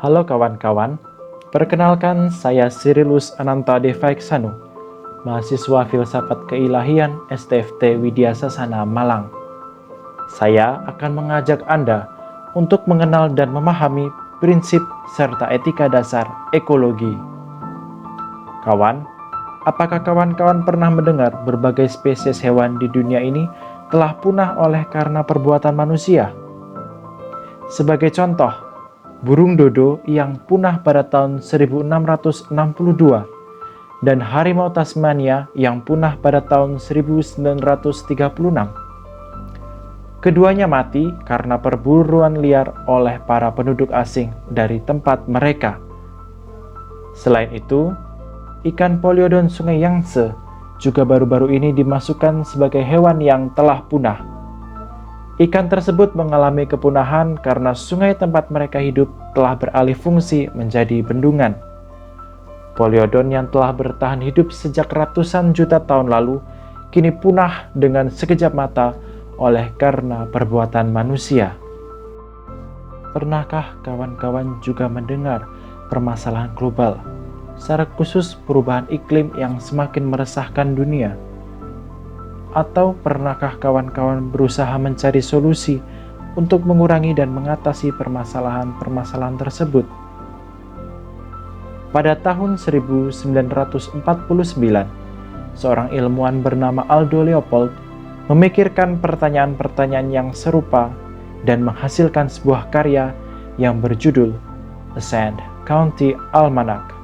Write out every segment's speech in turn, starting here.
Halo kawan-kawan, perkenalkan saya Sirilus Ananta Devaiksanu, mahasiswa Filsafat Keilahian STFT Widya Sasana Malang. Saya akan mengajak Anda untuk mengenal dan memahami prinsip serta etika dasar ekologi. Kawan, apakah kawan-kawan pernah mendengar berbagai spesies hewan di dunia ini telah punah oleh karena perbuatan manusia? Sebagai contoh, burung dodo yang punah pada tahun 1662 dan harimau Tasmania yang punah pada tahun 1936. Keduanya mati karena perburuan liar oleh para penduduk asing dari tempat mereka. Selain itu, ikan Poliodon Sungai Yangtze juga baru-baru ini dimasukkan sebagai hewan yang telah punah. Ikan tersebut mengalami kepunahan karena sungai tempat mereka hidup telah beralih fungsi menjadi bendungan. Poliodon yang telah bertahan hidup sejak ratusan juta tahun lalu kini punah dengan sekejap mata oleh karena perbuatan manusia. Pernahkah kawan-kawan juga mendengar permasalahan global, secara khusus perubahan iklim yang semakin meresahkan dunia? Atau pernahkah kawan-kawan berusaha mencari solusi untuk mengurangi dan mengatasi permasalahan-permasalahan tersebut? Pada tahun 1949, seorang ilmuwan bernama Aldo Leopold memikirkan pertanyaan-pertanyaan yang serupa dan menghasilkan sebuah karya yang berjudul The Sand County Almanac.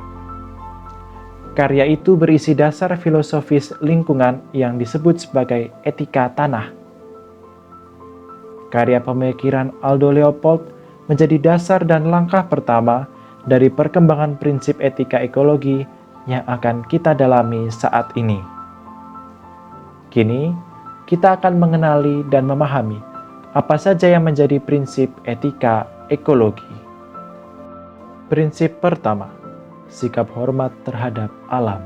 Karya itu berisi dasar filosofis lingkungan yang disebut sebagai etika tanah. Karya pemikiran Aldo Leopold menjadi dasar dan langkah pertama dari perkembangan prinsip etika ekologi yang akan kita dalami saat ini. Kini, kita akan mengenali dan memahami apa saja yang menjadi prinsip etika ekologi. Prinsip pertama, sikap hormat terhadap alam.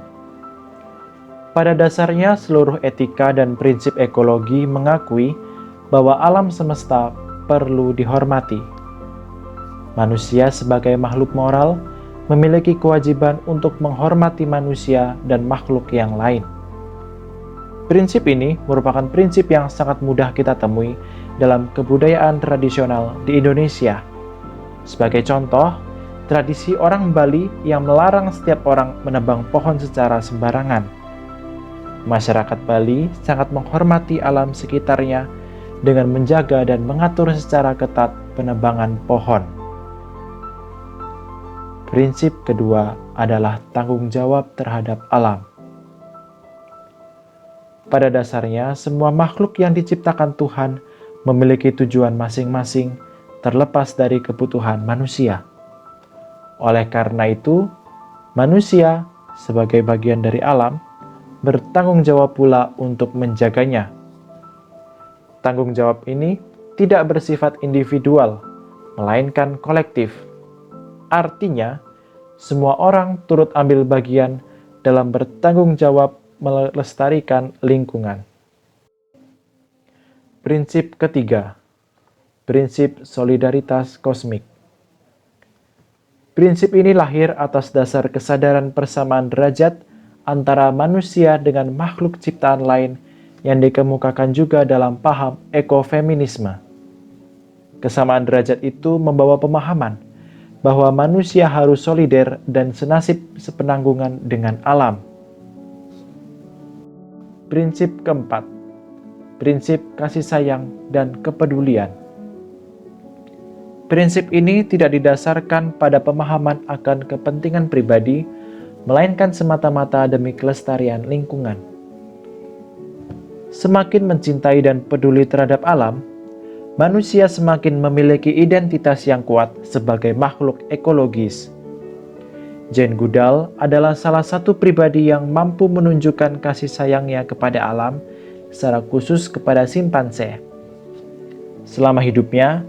Pada dasarnya, seluruh etika dan prinsip ekologi mengakui bahwa alam semesta perlu dihormati. Manusia sebagai makhluk moral memiliki kewajiban untuk menghormati manusia dan makhluk yang lain. Prinsip ini merupakan prinsip yang sangat mudah kita temui dalam kebudayaan tradisional di Indonesia. Sebagai contoh, tradisi orang Bali yang melarang setiap orang menebang pohon secara sembarangan. Masyarakat Bali sangat menghormati alam sekitarnya dengan menjaga dan mengatur secara ketat penebangan pohon. Prinsip kedua adalah tanggung jawab terhadap alam. Pada dasarnya, semua makhluk yang diciptakan Tuhan memiliki tujuan masing-masing terlepas dari kebutuhan manusia. Oleh karena itu, manusia sebagai bagian dari alam bertanggung jawab pula untuk menjaganya. Tanggung jawab ini tidak bersifat individual, melainkan kolektif. Artinya, semua orang turut ambil bagian dalam bertanggung jawab melestarikan lingkungan. Prinsip ketiga, prinsip solidaritas kosmik. Prinsip ini lahir atas dasar kesadaran persamaan derajat antara manusia dengan makhluk ciptaan lain yang dikemukakan juga dalam paham ekofeminisme. Kesamaan derajat itu membawa pemahaman bahwa manusia harus solider dan senasib sepenanggungan dengan alam. Prinsip keempat, prinsip kasih sayang dan kepedulian. Prinsip ini tidak didasarkan pada pemahaman akan kepentingan pribadi, melainkan semata-mata demi kelestarian lingkungan. Semakin mencintai dan peduli terhadap alam, manusia semakin memiliki identitas yang kuat sebagai makhluk ekologis. Jane Goodall adalah salah satu pribadi yang mampu menunjukkan kasih sayangnya kepada alam, secara khusus kepada simpanse. Selama hidupnya,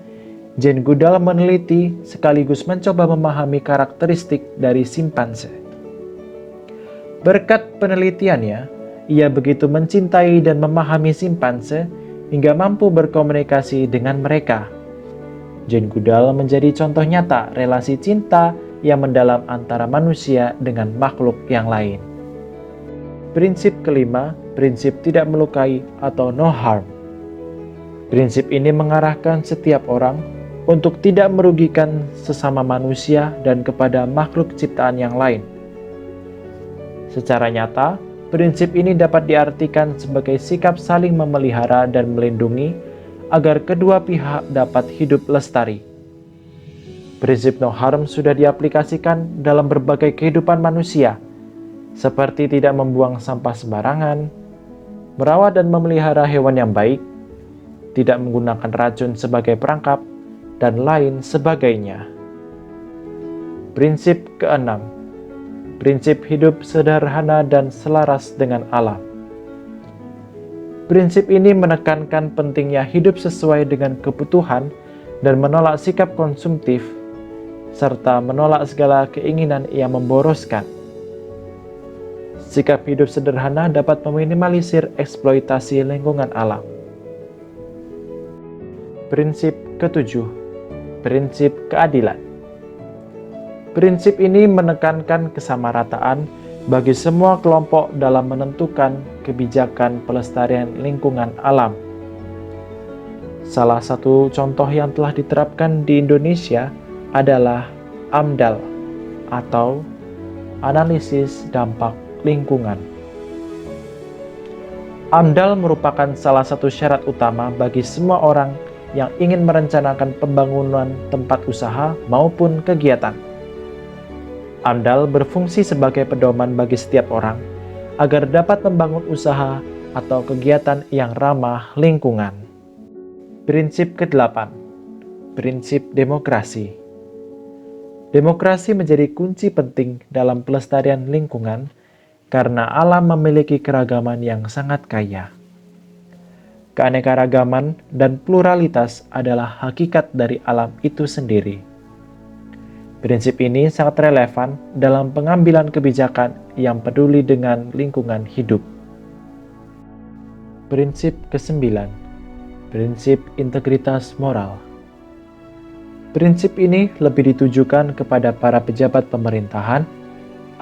Jane Goodall meneliti sekaligus mencoba memahami karakteristik dari simpanse. Berkat penelitiannya, ia begitu mencintai dan memahami simpanse hingga mampu berkomunikasi dengan mereka. Jane Goodall menjadi contoh nyata relasi cinta yang mendalam antara manusia dengan makhluk yang lain. Prinsip kelima, prinsip tidak melukai atau no harm. Prinsip ini mengarahkan setiap orang untuk tidak merugikan sesama manusia dan kepada makhluk ciptaan yang lain. Secara nyata, prinsip ini dapat diartikan sebagai sikap saling memelihara dan melindungi agar kedua pihak dapat hidup lestari. Prinsip no harm sudah diaplikasikan dalam berbagai kehidupan manusia, seperti tidak membuang sampah sembarangan, merawat dan memelihara hewan yang baik, tidak menggunakan racun sebagai perangkap, dan lain sebagainya. Prinsip keenam, prinsip hidup sederhana dan selaras dengan alam. Prinsip ini menekankan pentingnya hidup sesuai dengan kebutuhan dan menolak sikap konsumtif, serta menolak segala keinginan yang memboroskan. Sikap hidup sederhana dapat meminimalisir eksploitasi lingkungan alam. Prinsip ketujuh, prinsip keadilan. Prinsip ini menekankan kesamarataan bagi semua kelompok dalam menentukan kebijakan pelestarian lingkungan alam. Salah satu contoh yang telah diterapkan di Indonesia adalah AMDAL atau Analisis Dampak Lingkungan. AMDAL merupakan salah satu syarat utama bagi semua orang yang ingin merencanakan pembangunan tempat usaha maupun kegiatan. AMDAL berfungsi sebagai pedoman bagi setiap orang agar dapat membangun usaha atau kegiatan yang ramah lingkungan. Prinsip ke-8, prinsip demokrasi. Demokrasi menjadi kunci penting dalam pelestarian lingkungan karena alam memiliki keragaman yang sangat kaya. Keanekaragaman dan pluralitas adalah hakikat dari alam itu sendiri. Prinsip ini sangat relevan dalam pengambilan kebijakan yang peduli dengan lingkungan hidup. Prinsip ke-9, prinsip integritas moral. Prinsip ini lebih ditujukan kepada para pejabat pemerintahan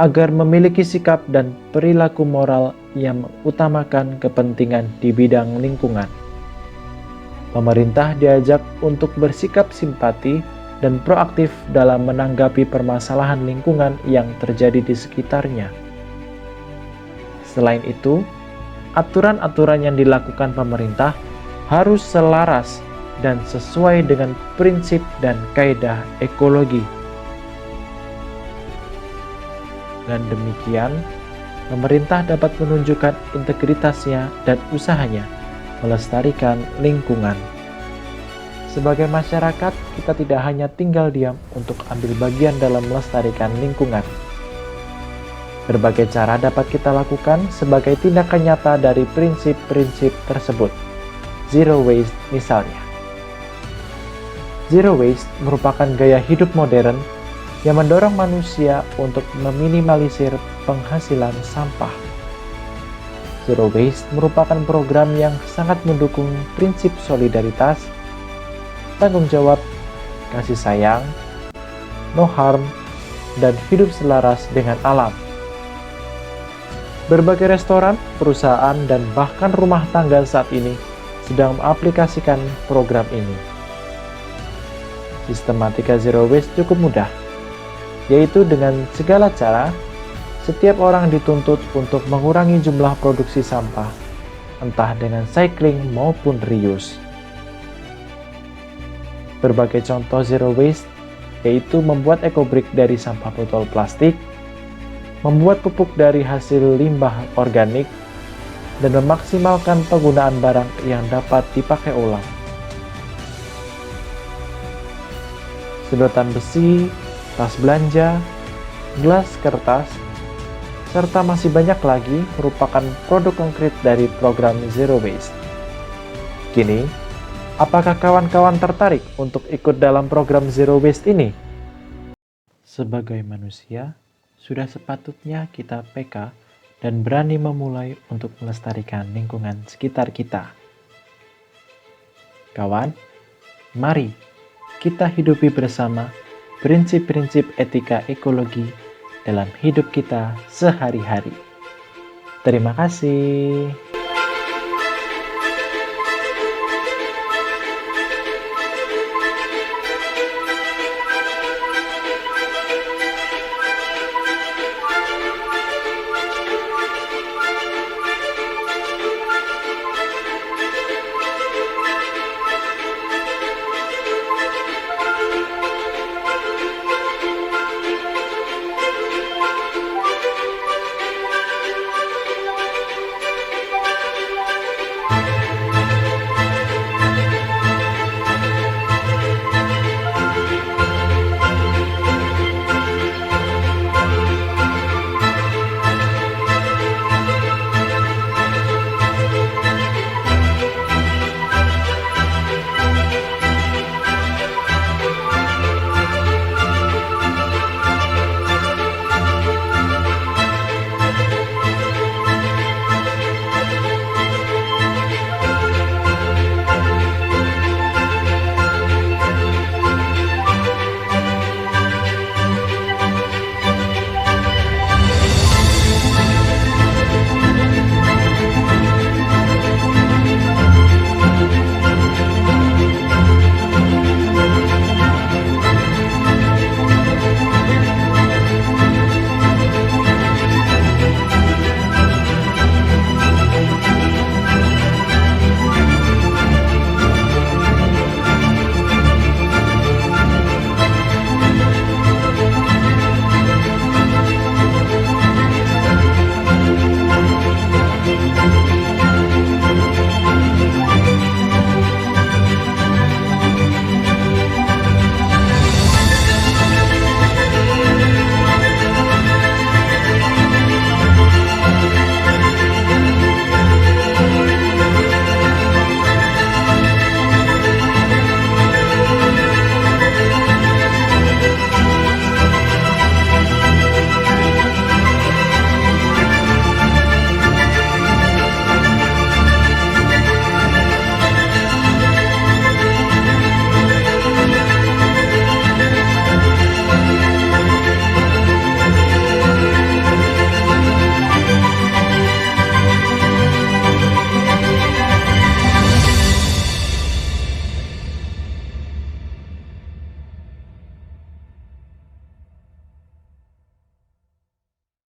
agar memiliki sikap dan perilaku moral yang mengutamakan kepentingan di bidang lingkungan. Pemerintah diajak untuk bersikap simpati dan proaktif dalam menanggapi permasalahan lingkungan yang terjadi di sekitarnya. Selain itu, aturan-aturan yang dilakukan pemerintah harus selaras dan sesuai dengan prinsip dan kaidah ekologi. Dan demikian, pemerintah dapat menunjukkan integritasnya dan usahanya melestarikan lingkungan. Sebagai masyarakat, kita tidak hanya tinggal diam untuk ambil bagian dalam melestarikan lingkungan. Berbagai cara dapat kita lakukan sebagai tindakan nyata dari prinsip-prinsip tersebut. Zero waste misalnya. Zero waste merupakan gaya hidup modern yang mendorong manusia untuk meminimalisir penghasilan sampah. Zero waste merupakan program yang sangat mendukung prinsip solidaritas, tanggung jawab, kasih sayang, no harm, dan hidup selaras dengan alam. Berbagai restoran, perusahaan, dan bahkan rumah tangga saat ini sedang mengaplikasikan program ini. Sistematika zero waste cukup mudah, yaitu dengan segala cara, setiap orang dituntut untuk mengurangi jumlah produksi sampah, entah dengan cycling maupun reuse. Berbagai contoh zero waste, yaitu membuat eco-brick dari sampah botol plastik, membuat pupuk dari hasil limbah organik, dan memaksimalkan penggunaan barang yang dapat dipakai ulang. Sedotan besi, tas belanja, gelas kertas, serta masih banyak lagi merupakan produk konkret dari program Zero Waste. Kini, apakah kawan-kawan tertarik untuk ikut dalam program Zero Waste ini? Sebagai manusia, sudah sepatutnya kita peka dan berani memulai untuk melestarikan lingkungan sekitar kita. Kawan, mari kita hidupi bersama prinsip-prinsip etika ekologi dalam hidup kita sehari-hari. Terima kasih.